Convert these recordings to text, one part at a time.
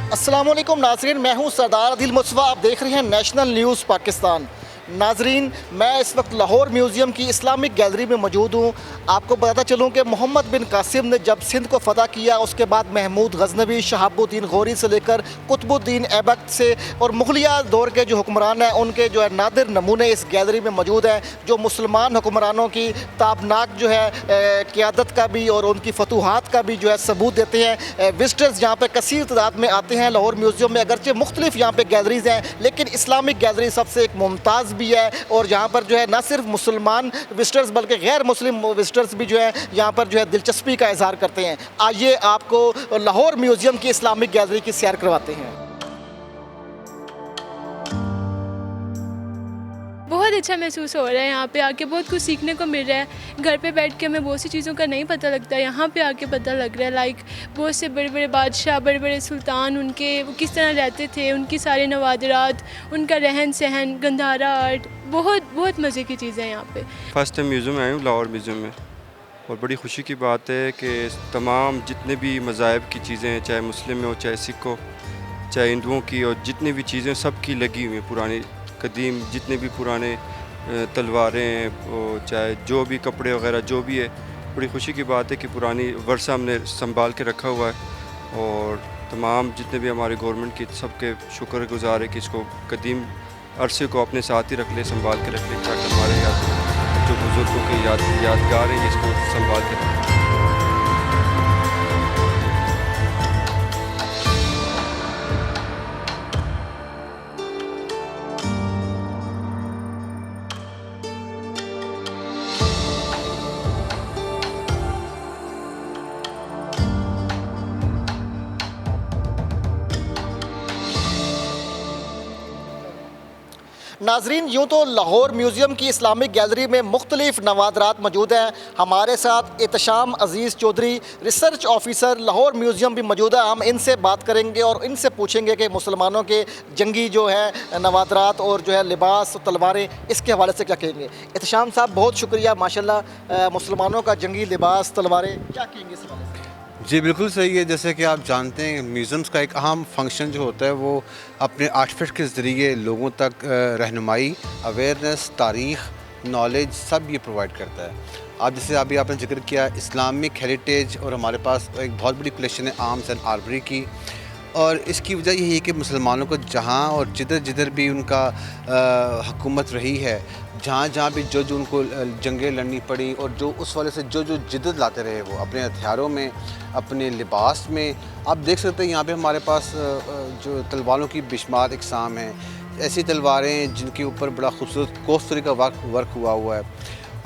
अस्सलाम वालेकुम नाजरीन, मैं हूं सरदार आदिल मुस्तफ़ा। आप देख रहे हैं नेशनल न्यूज़ पाकिस्तान। नाजरीन, मैं इस वक्त लाहौर म्यूज़ियम की इस्लामिक गैलरी में मौजूद हूं। आपको बताता चलूं कि मोहम्मद बिन कासिम ने जब सिंध को फ़तह किया, उसके बाद महमूद गज़नवी, शहाबुद्दीन गौरी से लेकर कुतुबुद्दीन ऐबक से और मुग़लिया दौर के जो हुक्मरान हैं, उनके जो है नादिर नमूने इस गैलरी में मौजूद हैं, जो मुसलमान हुक्मरानों की ताबनाक जो है क़ियादत का भी और उनकी फतूहात का भी जो है सबूत देते हैं। विज़िटर्स यहाँ पर कसीर तादाद में आते हैं लाहौर म्यूज़ियम में। अगरचे मुख्तलिफ यहाँ पर गैलरीज़ हैं, लेकिन इस्लामिक गैलरी सबसे एक मुमताज़ भी है। और यहाँ पर जो है न सिर्फ मुसलमान विजिटर्स बल्कि गैर मुस्लिम विजिटर्स भी जो है यहाँ पर जो है दिलचस्पी का इजहार करते हैं। आइए आपको लाहौर म्यूज़ियम की इस्लामिक गैलरी की सैर करवाते हैं। बहुत अच्छा महसूस हो रहा है, यहाँ पे आके बहुत कुछ सीखने को मिल रहा है। घर पे बैठ के हमें बहुत सी चीज़ों का नहीं पता लगता, यहाँ पे आके पता लग रहा है। लाइक बहुत से बड़े बड़े बादशाह, बड़े बड़े सुल्तान, उनके वो किस तरह रहते थे, उनकी सारे नवादरात, उनका रहन सहन, गंधारा आर्ट, बहुत बहुत मज़े की चीज़ें हैं यहाँ पे। फ़र्स्ट टाइम म्यूज़ियम में आया हूँ, लाहौर म्यूज़ियम में, और बड़ी खुशी की बात है कि तमाम जितने भी मज़ाहिब की चीज़ें हैं, चाहे मुस्लिम हो, चाहे सिख हो, चाहे हिंदुओं की, और जितनी भी चीज़ें सब की लगी हुई हैं, पुरानी कदीम जितने भी पुराने तलवारें हैं, चाहे जो भी कपड़े वगैरह जो भी है, बड़ी खुशी की बात है कि पुरानी वर्षा हमने संभाल के रखा हुआ है। और तमाम जितने भी हमारे गवर्नमेंट की सबके शुक्रगुजार है कि इसको कदीम अरसे को अपने साथ ही रख ले, संभाल के रख ले, ताकि हमारे जो बुज़ुर्गों के यादगार हैं इसको संभाल के रखें। नाजरीन, यूँ तो लाहौर म्यूज़ियम की इस्लामिक गैलरी में मुख्तलिफ नवादरात मौजूद हैं। हमारे साथ Ehtesham Aziz Chaudhry, research officer Lahore museum भी मौजूद है। हम इनसे बात करेंगे और इनसे पूछेंगे कि मुसलमानों के जंगी जो है नवादरात और जो है लिबास तलवारें, इसके हवाले से क्या कहेंगे। एहतशाम साहब, बहुत शुक्रिया। माशाल्लाह, मुसलमानों का जंगी लिबास तलवारें, क्या कहेंगे इस हवाले से? जी बिल्कुल सही है। जैसे कि आप जानते हैं, म्यूज़ियम्स का एक अहम फंक्शन जो होता है वो अपने आर्टिफैक्ट के ज़रिए लोगों तक रहनुमाई, अवेयरनेस, तारीख़, नॉलेज सब ये प्रोवाइड करता है। आप जैसे अभी आपने जिक्र किया इस्लामिक हेरिटेज, और हमारे पास एक बहुत बड़ी कलेक्शन है आर्म्स एंड आर्मरी की। और इसकी वजह यही है कि मुसलमानों को जहाँ और जिधर जिधर भी उनका हुकूमत रही है, जहाँ जहाँ भी जो जो उनको जंगें लड़नी पड़ी, और जो उस वाले से जो जो जिद्दत लाते रहे वो अपने हथियारों में, अपने लिबास में। आप देख सकते हैं यहाँ पे हमारे पास जो तलवारों की बेशुमार इकसाम हैं, ऐसी तलवारें जिनके ऊपर बड़ा खूबसूरत कोफ्तरी का वर्क हुआ है,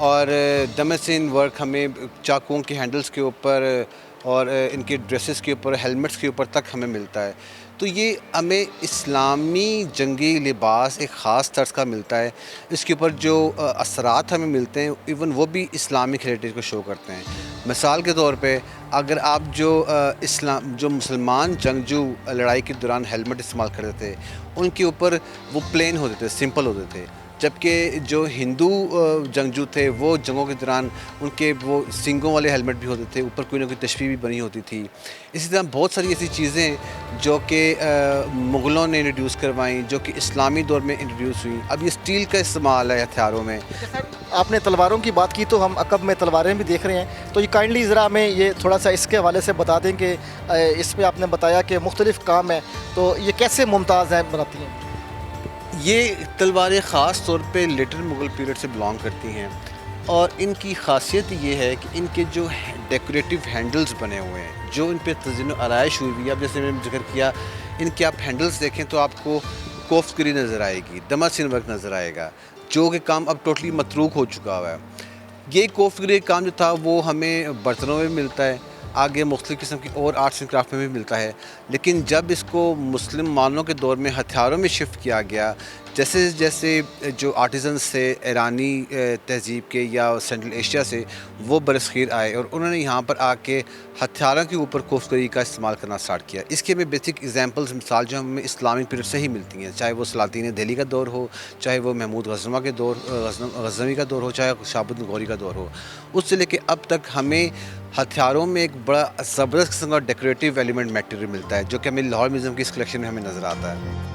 और दमसिन वर्क हमें चाकुओं के हैंडल्स के ऊपर और इनके ड्रेसेस के ऊपर, हेलमेट्स के ऊपर तक हमें मिलता है। तो ये हमें इस्लामी जंगी लिबास एक ख़ास तर्ज का मिलता है। इसके ऊपर जो असरात हमें मिलते हैं, इवन वो भी इस्लामिक हेरिटेज को शो करते हैं। मिसाल के तौर पे अगर आप जो मुसलमान जंगजू लड़ाई के दौरान हेलमेट इस्तेमाल करते थे, उनके ऊपर वो प्लेन होते थे, सिंपल होते थे, जबकि जो हिंदू जंगजू थे वो जंगों के दौरान उनके वो सींगों वाले हेलमेट भी होते थे, ऊपर कोई ना कोई तशबीह भी बनी होती थी। इसी तरह बहुत सारी ऐसी चीज़ें जो कि मुग़लों ने इंट्रोड्यूस करवाई, जो कि इस्लामी दौर में इंट्रोड्यूस हुई। अब ये स्टील का इस्तेमाल है हथियारों में। आपने तलवारों की बात की तो हम अकब में तलवारें भी देख रहे हैं, तो ये काइंडली ज़रा हमें ये थोड़ा सा इसके हवाले से बता दें कि इसमें आपने बताया कि मुख्तलिफ़ काम है, तो ये कैसे मुमताज़ हैं बनाती हैं? ये तलवारें ख़ास तौर पे लेटर मुग़ल पीरियड से बिलोंग करती हैं, और इनकी ख़ासियत ये है कि इनके जो डेकोरेटिव हैंडल्स बने हुए हैं, जो इन पे तज़ीन आराइश हुई हुई है। अब जैसे मैंने जिक्र किया, इनके आप हैंडल्स देखें तो आपको कोफ्तगिरी नज़र आएगी, दमासिन वर्क नज़र आएगा, जो कि काम अब टोटली मतरूक हो चुका हुआ है। ये कोफ्तगिरी काम जो था वो हमें बर्तनों में मिलता है, आगे मुख्तलिफ़ किस्म की और आर्ट्स एंड क्राफ्ट में भी मिलता है। लेकिन जब इसको मुसलमानों के दौर में हथियारों में शिफ्ट किया गया, जैसे जैसे जो आर्टिजन्स थे ईरानी तहज़ीब के या सेंट्रल एशिया से, वो बरसग़ीर आए और उन्होंने यहाँ पर आके हथियारों के ऊपर कोफ्तगिरी का इस्तेमाल करना स्टार्ट किया। इसके हमें बेसिक एग्जांपल्स मिसाल जो हमें इस्लामिक पीरियड से ही मिलती हैं, चाहे वो सलातीन दिल्ली का दौर हो, चाहे वो महमूद गज़नवी का दौर हो, चाहे शहाबुद्दीन गौरी का दौर हो। उससे लेके अब तक हमें हथियारों में एक बड़ा ज़बरदस्त किस्म का डेकोरेटिव एलिमेंट मटेरियल मिलता है, जो कि हमें लाहौर म्यूज़ियम की इस कलेक्शन में हमें नज़र आता है।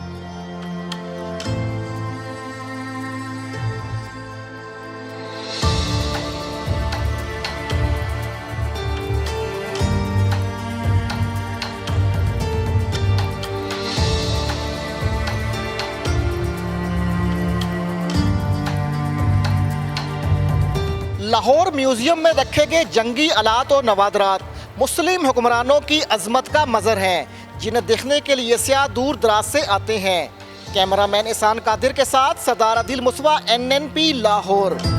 लाहौर म्यूजियम में रखे गए जंगी आलात और नवादरात मुस्लिम हुक्मरानों की अजमत का मज़र हैं, जिन्हें देखने के लिए सियाह दूर दराज से आते हैं। कैमरामैन एहसान कादिर के साथ सरदार आदिल मुसवा, NNP लाहौर।